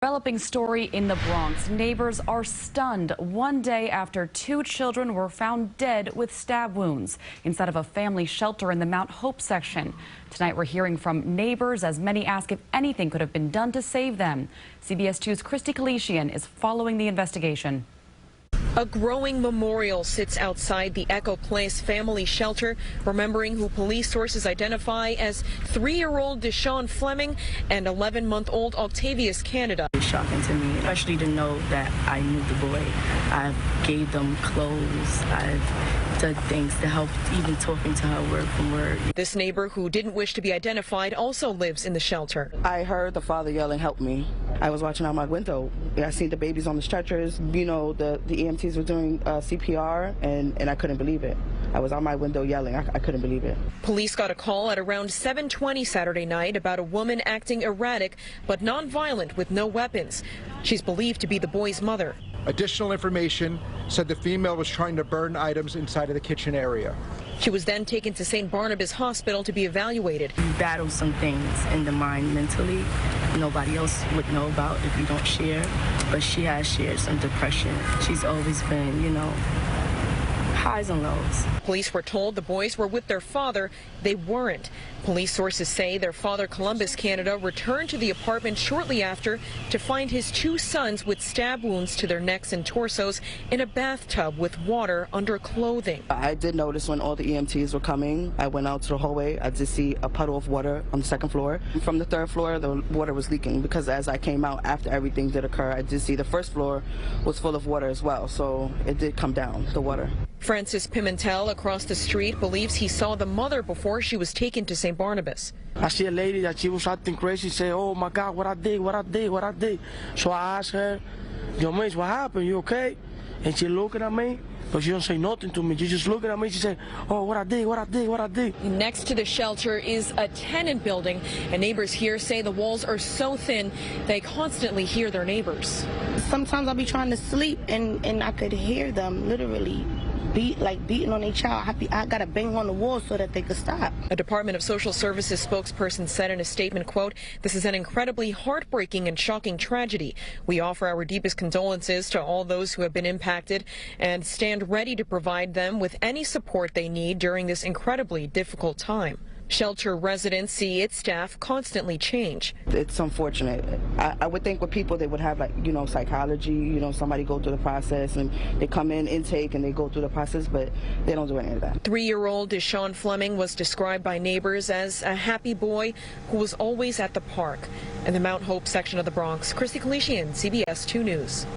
Developing story in the Bronx. Neighbors are stunned one day after two children were found dead with stab wounds inside of a family shelter in the Mount Hope section. Tonight we're hearing from neighbors as many ask if anything could have been done to save them. CBS 2's Kristie Keleshian is following the investigation. A growing memorial sits outside the Echo Place family shelter, remembering who police sources identify as 3-year-old Deshaun Fleming and 11-month-old Octavius Canada. It's shocking to me, especially to know that I knew the boy. I gave them clothes. I've done things to help, even talking to her word for word. This neighbor, who didn't wish to be identified, also lives in the shelter. I heard the father yelling, "Help me." I was watching out my window. I seen the babies on the stretchers. You know, the EMTs were doing CPR, and I couldn't believe it. I was on my window yelling. I couldn't believe it. Police got a call at around 7:20 Saturday night about a woman acting erratic but non-violent with no weapons. She's believed to be the boy's mother. Additional information said the female was trying to burn items inside of the kitchen area. She was then taken to St. Barnabas Hospital to be evaluated. You battle some things in the mind mentally nobody else would know about if you don't share, but she has shared some depression. She's always been, highs and lows. Police were told the boys were with their father. They weren't. Police sources say their father, Columbus Canada, returned to the apartment shortly after to find his two sons with stab wounds to their necks and torsos in a bathtub with water under clothing. I did notice when all the EMTs were coming, I went out to the hallway. I did see a puddle of water on the second floor. From the third floor, the water was leaking because as I came out after everything did occur, I did see the first floor was full of water as well. So it did come down, the water. Francis Pimentel across the street believes he saw the mother before she was taken to St. Barnabas. I see a lady that she was acting crazy, say, "Oh my God, what I did." So I asked her, "Yo, miss, what happened? You okay?" And she looking at me, but she don't say nothing to me. She just looking at me. She said, "Oh, what I did." Next to the shelter is a tenant building, and neighbors here say the walls are so thin they constantly hear their neighbors. Sometimes I'll be trying to sleep and I could hear them literally beating on their child. I gotta bang on the wall so that they could stop. A Department of Social Services spokesperson said in a statement, quote, "This is an incredibly heartbreaking and shocking tragedy. We offer our deepest condolences to all those who have been impacted and stand ready to provide them with any support they need during this incredibly difficult time." Shelter residents see its staff constantly change. It's unfortunate. I would think with people they would have psychology, somebody go through the process and they come in intake and they go through the process, but they don't do any of that. 3-year-old Deshaun Fleming was described by neighbors as a happy boy who was always at the park in the Mount Hope section of the Bronx. Kristie Keleshian, CBS 2 News.